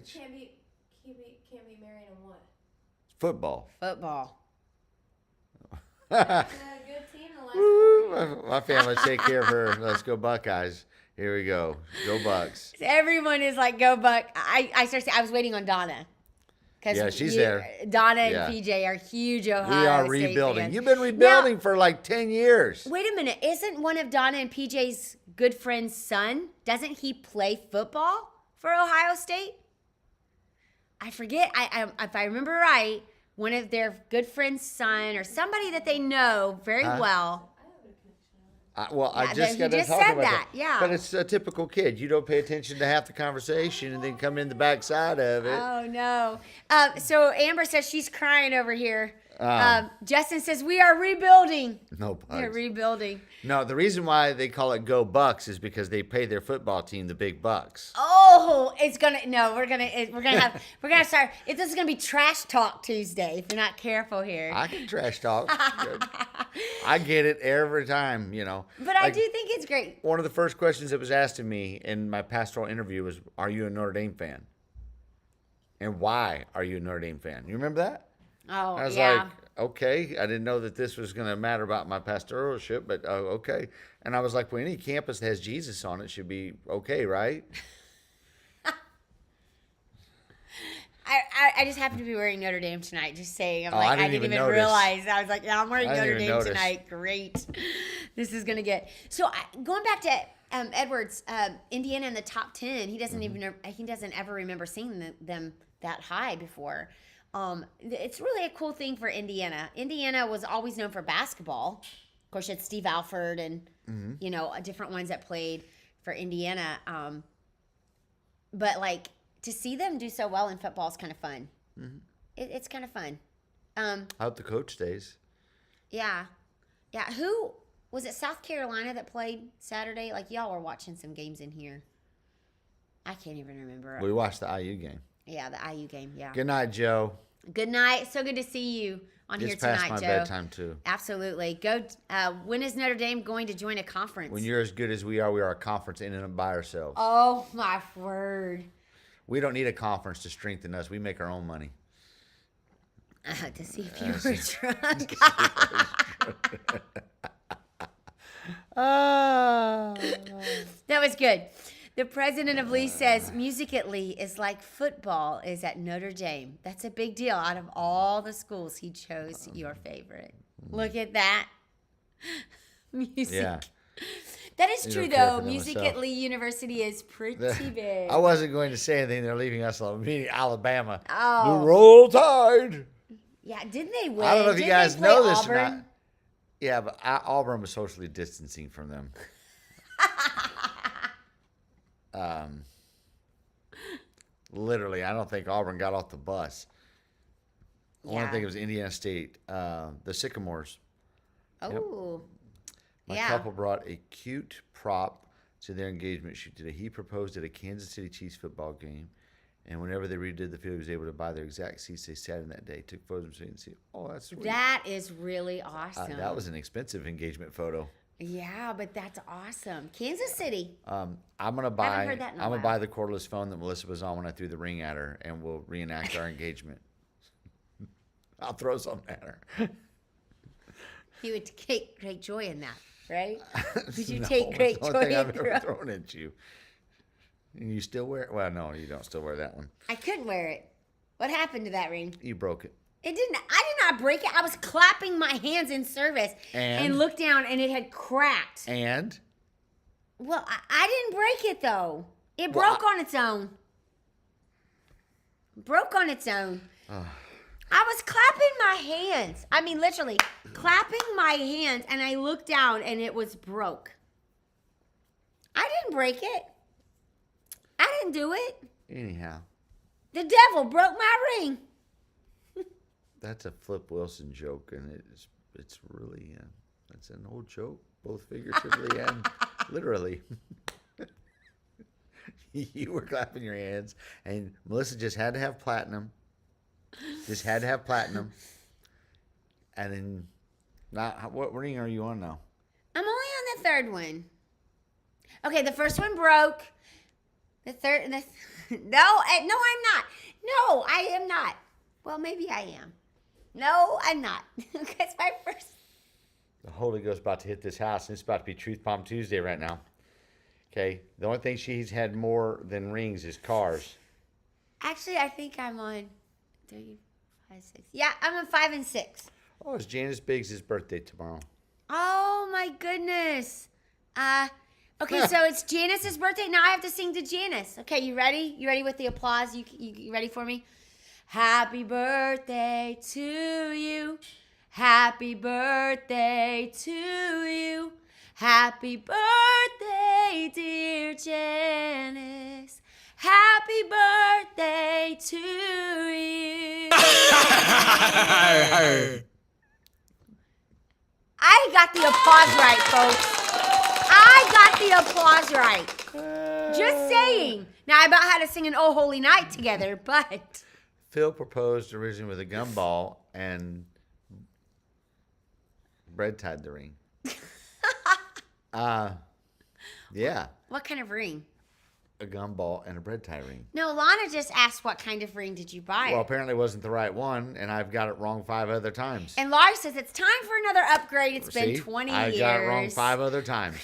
Can't be married in what? Football. Football. It's a good team the last Woo, my family take care of her. Let's go Buckeyes. Here we go. Go Bucks. Everyone is like, go Buck. I was waiting on Donna. Yeah, she's there. Donna and Yeah. PJ are huge Ohio We are State rebuilding. fans. You've been rebuilding for like 10 years. Wait a minute. Isn't one of Donna and PJ's good friend's son, doesn't he play football for Ohio State? I forget. If I remember right, one of their good friend's son or somebody that they know very well. I Yeah, just he got to just talk said about that, yeah. But it's a typical kid. You don't pay attention to half the conversation and then come in the backside of it. Oh, no. So Amber says she's crying over here. Oh. Justin says, we are rebuilding. No They're bugs. rebuilding. No, the reason why they call it Go Bucks is because they pay their football team the big bucks. Oh, we're gonna start. If this is gonna be trash talk Tuesday, if you're not careful here. I can trash talk. I get it every time, you know. But I Like, do think it's great. one of the first questions that was asked of me in my pastoral interview was, "Are you a Notre Dame fan? And why are you a Notre Dame fan?" You remember that? Oh, I was yeah. like, okay. I didn't know that this was going to matter about my pastoralship, but okay. And I was like, well, any campus that has Jesus on it should be okay, right? I just happen to be wearing Notre Dame tonight. Just saying. I'm Oh, like, I I didn't didn't even even notice. realize. I was like, yeah, I'm wearing I didn't Notre even Dame notice. tonight. Great. This is gonna get. So going back to Edwards, Indiana in the top 10. He doesn't he doesn't ever remember seeing them that high before. It's really a cool thing for Indiana. Indiana was always known for basketball. Of course, you had Steve Alford and different ones that played for Indiana. But like to see them do so well in football is kind of fun. It's kind of fun. I hope the coach stays. Yeah. Who was it? South Carolina that played Saturday? Like y'all were watching some games in here. I can't even remember. We watched the IU game. Yeah, the IU game. Yeah. Good night, Joe. Good night. So good to see you on It's here past tonight, my Joe. bedtime, too. Absolutely. Go. When is Notre Dame going to join a conference? When you're as good as we are a conference in and by ourselves. Oh my word. We don't need a conference to strengthen us. We make our own money. To see if you were drunk. That was good. The president of Lee says music at Lee is like football is at Notre Dame. That's a big deal. Out of all the schools, he chose your favorite. Look at that. Music. Yeah. That is You true, don't care though. for them Music myself. at Lee University is pretty big. I wasn't going to say anything. They're leaving us alone. Meaning Alabama. Oh. The Roll Tide. Yeah, didn't they win? I don't know if you Didn't guys they play know this Auburn? or not. Yeah, but Auburn was socially distancing from them. Literally, I don't think Auburn got off the bus. I want Yeah. to think it was Indiana State, the Sycamores. Oh, My yeah. couple brought a cute prop to their engagement shoot today. He proposed at a Kansas City Chiefs football game, and whenever they redid the field, he was able to buy their exact seats they sat in that day. Took photos of and see. Oh, that's sweet. That is really awesome. That was an expensive engagement photo. Yeah, but that's awesome. Kansas City. I'm gonna buy. heard that in a I'm gonna while. buy the cordless phone that Melissa was on when I threw the ring at her, and we'll reenact our engagement. I'll throw something at her. You would take great joy in that, right? Would you No, take great it's the joy only thing in I've ever thrown at you. And you still wear it? Well, no, you don't still wear that one. I couldn't wear it. What happened to that ring? You broke it. It didn't. I did not break it. I was clapping my hands in service And? looked down, and it had cracked. And Well, I didn't break it though. It Well, broke on its own. Broke on its own. I was clapping my hands. I mean, literally clapping my hands, and I looked down, and it was broke. I didn't break it. I didn't do it. anyhow, The devil broke my ring. that's a Flip Wilson joke, and it's really it's an old joke, both figuratively and literally. You were clapping your hands, and Melissa just had to have platinum. Just had to have platinum. And then, now, what ring are you on now? I'm only on the third one. Okay, the first one broke. The third, no, I'm not. No, I am not. Well, maybe I am. No, I'm not. Because my first. The Holy Ghost about to hit this house, and it's about to be Truth Palm Tuesday right now. Okay. The only thing she's had more than rings is cars. Actually, I think I'm on 3, 5, 6. Yeah, I'm on 5 and 6. Oh, it's Janice Biggs' birthday tomorrow. Oh my goodness. Okay, so it's Janice's birthday. Now I have to sing to Janice. Okay, you ready? You ready with the applause? You ready for me? Happy birthday to you. Happy birthday to you. Happy birthday, dear Janice. Happy birthday to you. I got the applause right, folks. I got the applause right. Just saying. Now, I about had to sing an Oh Holy Night together, but... Phil proposed originally with a gumball and Brett tied the ring. Yeah. What kind of ring? A gumball and a bread tie ring. No, Lana just asked what kind of ring did you buy? Well, apparently it wasn't the right one, and I've got it wrong 5 other times. And Laurie says it's time for another upgrade. It's been 20 years. I got it wrong 5 other times.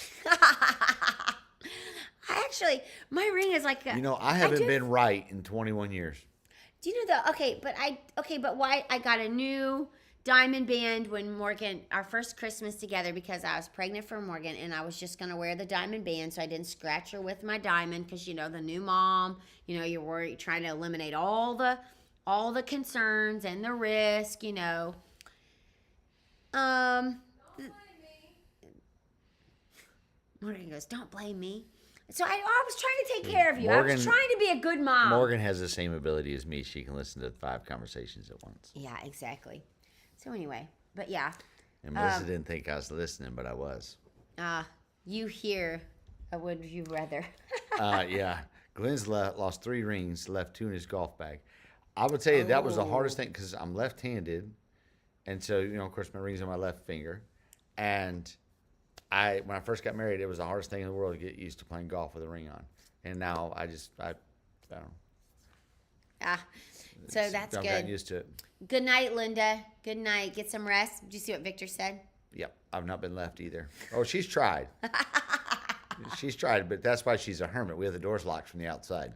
My ring is like a... You know, I haven't been right in 21 years. Do you know but why I got a new diamond band when Morgan, our first Christmas together, because I was pregnant for Morgan and I was just going to wear the diamond band so I didn't scratch her with my diamond because, you know, the new mom, you know, you're worried, trying to eliminate all the concerns and the risk, you know. Don't blame me. Morgan goes, don't blame me. So I was trying to take care of you. I was trying to be a good mom. Morgan has the same ability as me. She can listen to 5 conversations at once. Yeah, exactly. So anyway, but yeah. And Melissa didn't think I was listening, but I was. You hear a would you rather. Yeah. Glenn's lost 3 rings, left 2 in his golf bag. I would tell you that was the hardest thing because I'm left-handed. And so, you know, of course, my ring's on my left finger. And when I first got married, it was the hardest thing in the world to get used to playing golf with a ring on. And now I don't know. So that's I've good. gotten used to it. Good night, Linda. Good night. Get some rest. Did you see what Victor said? Yep. I've not been left either. Oh, she's tried. She's tried, but that's why she's a hermit. We have the doors locked from the outside.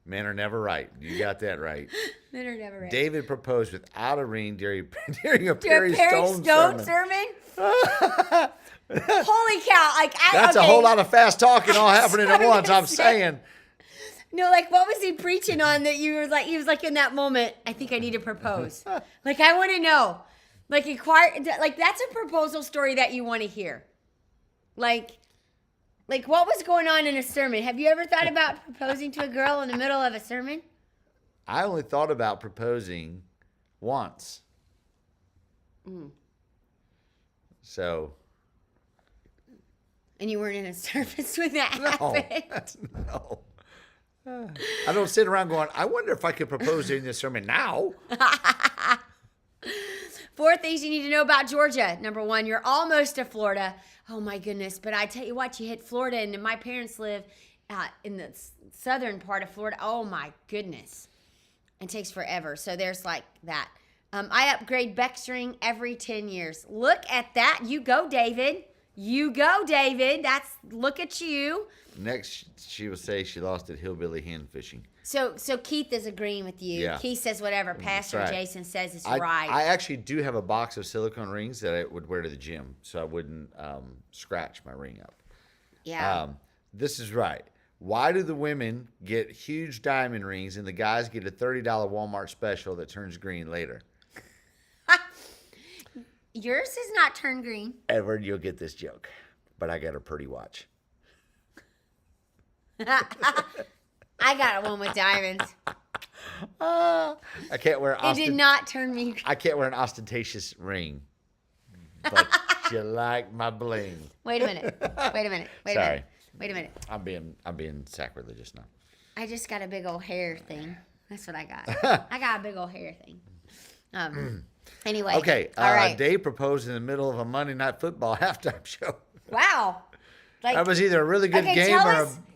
Men are never right. You got that right. Men are never right. David proposed without a ring during a Perry Stone sermon. Holy cow! That's a whole lot of fast talking all happening at once. I'm saying. No, like what was he preaching on that you were like? He was like in that moment. I think I need to propose. Like I want to know. Like that's a proposal story that you want to hear. Like what was going on in a sermon? Have you ever thought about proposing to a girl in the middle of a sermon? I only thought about proposing once. So. And you weren't in a service when that happened? No. I don't sit around going, I wonder if I could propose in this sermon now. 4 things you need to know about Georgia. Number 1, you're almost to Florida. Oh, my goodness. But I tell you what, you hit Florida, and my parents live in the southern part of Florida. Oh, my goodness. It takes forever. So there's like that. I upgrade Beck's ring every 10 years. Look at that. You go, David. You go, David. Look at you. Next, she will say she lost at hillbilly hen fishing. So Keith is agreeing with you. Yeah. Keith says whatever Pastor Jason says is right. I actually do have a box of silicone rings that I would wear to the gym, so I wouldn't scratch my ring up. Yeah. This is right. Why do the women get huge diamond rings and the guys get a $30 Walmart special that turns green later? Yours is not turned green. Edward, you'll get this joke, but I got a pretty watch. I got one with diamonds. I can't wear. It did not turn me. I can't wear an ostentatious ring, but you like my bling. Wait a minute. Sorry. Wait a minute. I'm being sacrilegious now. I just got a big old hair thing. That's what I got. I got a big old hair thing. Anyway. Okay. All right. Dave proposed in the middle of a Monday Night Football halftime show. Wow. That was either a really good game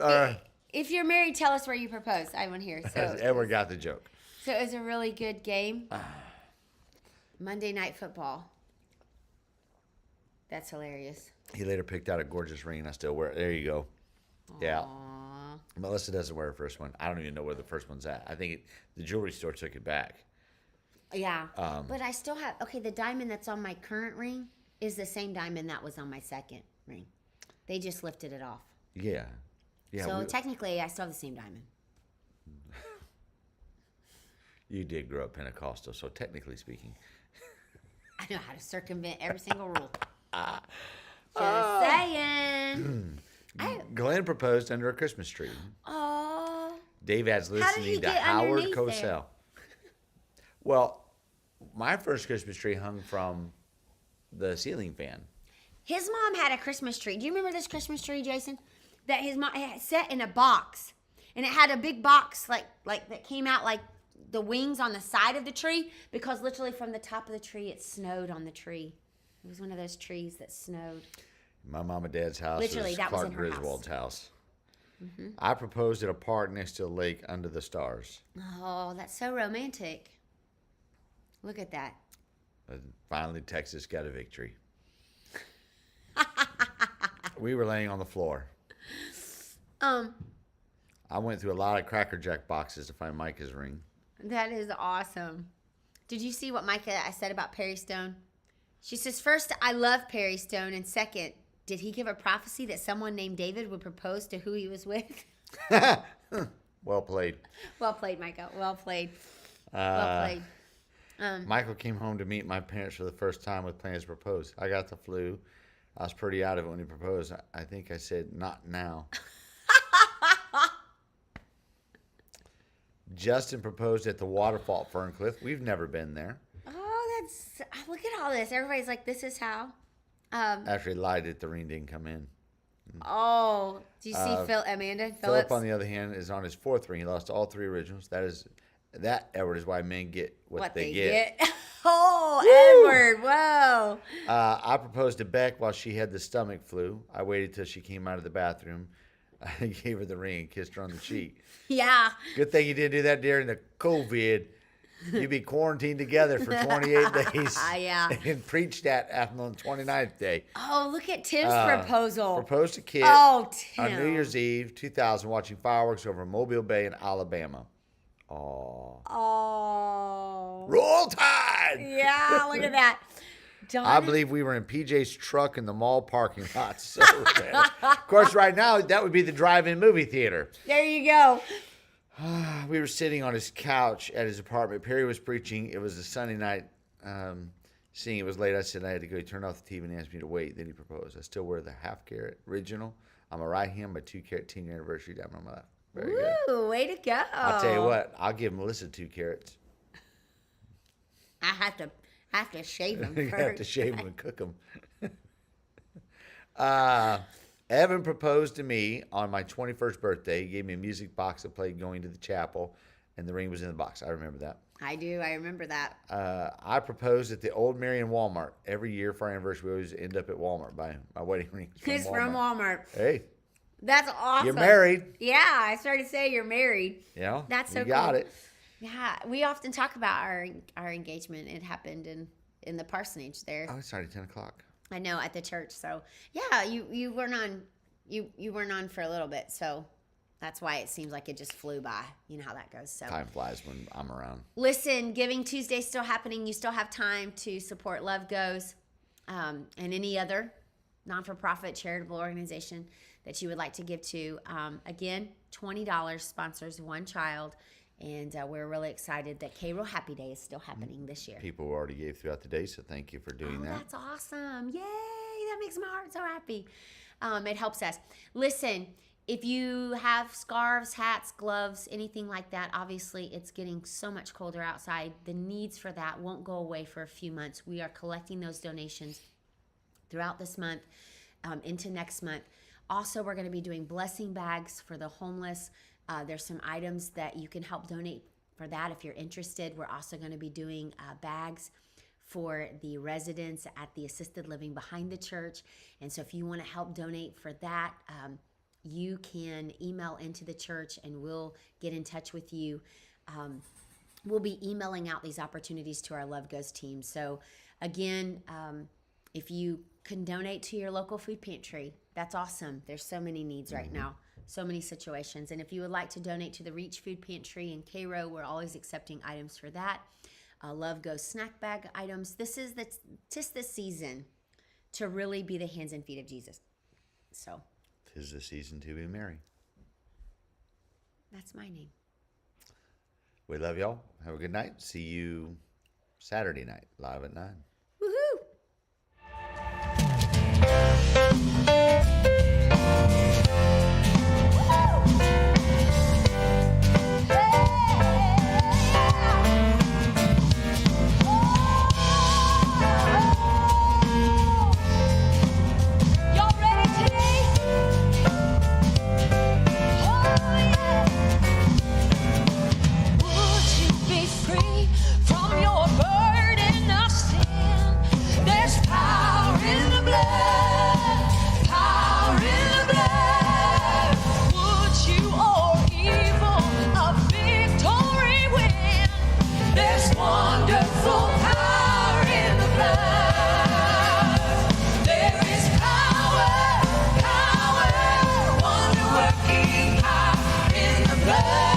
or. If you're married, tell us where you proposed. I want to hear. So Edward got the joke. So it was a really good game. Monday Night Football. That's hilarious. He later picked out a gorgeous ring, and I still wear it. There you go. Yeah. Aw. Melissa doesn't wear her first one. I don't even know where the first one's at. I think the jewelry store took it back. Yeah. But I still have, okay, the diamond that's on my current ring is the same diamond that was on my second ring. They just lifted it off. Yeah. Yeah. So technically, I still have the same diamond. You did grow up Pentecostal, so technically speaking. I know how to circumvent every single rule. Just saying. Glenn proposed under a Christmas tree. Oh. Dave adds listening to get Howard underneath Cosell. there? Well, my first Christmas tree hung from the ceiling fan. His mom had a Christmas tree. Do you remember this Christmas tree, Jason? That his mom had set in a box. And it had a big box like that came out like the wings on the side of the tree, because literally from the top of the tree it snowed on the tree. It was one of those trees that snowed. My mom and dad's house Literally, was that was Clark in her house. Griswold's house. I proposed at a park next to a lake under the stars. Oh, that's so romantic. Look at that. And finally, Texas got a victory. We were laying on the floor. I went through a lot of Cracker Jack boxes to find Micah's ring. That is awesome. Did you see what Micah I said about Perry Stone? She says, first, I love Perry Stone, and second, did he give a prophecy that someone named David would propose to who he was with? Well played. Well played, Micah. Well played. Well played. Michael came home to meet my parents for the first time with plans to propose. I got the flu. I was pretty out of it when he proposed. I think I said, not now. Justin proposed at the waterfall at Ferncliff. We've never been there. Oh, look at all this. Everybody's like, this is how. Actually lied that the ring didn't come in. Oh, do you see Amanda Phillips? Philip, on the other hand, is on his fourth ring. He lost all three originals. That, Edward, is why men get what they get. Oh, Woo! Edward, whoa. I proposed to Beck while she had the stomach flu. I waited till she came out of the bathroom. I gave her the ring and kissed her on the cheek. Yeah. Good thing you didn't do that during the COVID. You'd be quarantined together for 28 days. Yeah. And preached that after on the 29th day. Oh, look at Tim's proposal. Proposed to Kit Oh, Tim. on New Year's Eve 2000 watching fireworks over Mobile Bay in Alabama. Oh. Oh. Roll Tide! Yeah, look at that. I believe we were in PJ's truck in the mall parking lot. So of course, right now, that would be the drive-in movie theater. There you go. We were sitting on his couch at his apartment. Perry was preaching. It was a Sunday night. Seeing it was late, I said I had to go. He turned off the TV and asked me to wait. Then he proposed. I still wear the half-carat original. I'm a right hand, my 2-carat 10-year anniversary diamond on my left. Very good. Ooh, way to go. I'll tell you what. I'll give Melissa 2 carats. I have to shave him You first. have to shave them and cook them. Evan proposed to me on my 21st birthday. He gave me a music box that played Going to the Chapel, and the ring was in the box. I remember that. I do. I remember that. I proposed at the Old Marion Walmart. Every year for our anniversary, we always end up at Walmart buying my wedding ring. It's from Walmart. Hey, That's awesome. you're married. Yeah, I started to say you're married. You know, That's so you got cool. it. Yeah, we often talk about our engagement. It happened in the parsonage there. Oh, it's already 10 o'clock. I know, at the church. So yeah, you weren't on you weren't on for a little bit. So that's why it seems like it just flew by. You know how that goes. So Time flies when I'm around. listen, Giving Tuesday's still happening. You still have time to support Love Goes and any other non-for-profit charitable organization that you would like to give to. Again, $20 sponsors one child. And we're really excited that K-Roll Happy Day is still happening this year. People already gave throughout the day, so thank you for doing that. That's awesome. Yay. That makes my heart so happy. It helps us. Listen, if you have scarves, hats, gloves, anything like that, obviously it's getting so much colder outside. The needs for that won't go away for a few months. We are collecting those donations throughout this month into next month. Also, we're going to be doing blessing bags for the homeless. There's some items that you can help donate for that if you're interested. We're also going to be doing bags for the residents at the assisted living behind the church. And so if you want to help donate for that, you can email into the church and we'll get in touch with you. We'll be emailing out these opportunities to our Love Goes team. So again, if you can donate to your local food pantry. That's awesome. There's so many needs right now, so many situations. And if you would like to donate to the Reach Food Pantry in Cairo, we're always accepting items for that. Love Go snack bag items. This is just the season to really be the hands and feet of Jesus. So 'Tis the season to be merry. that's my name. We love y'all. Have a good night. See you Saturday night, live at 9. Blood.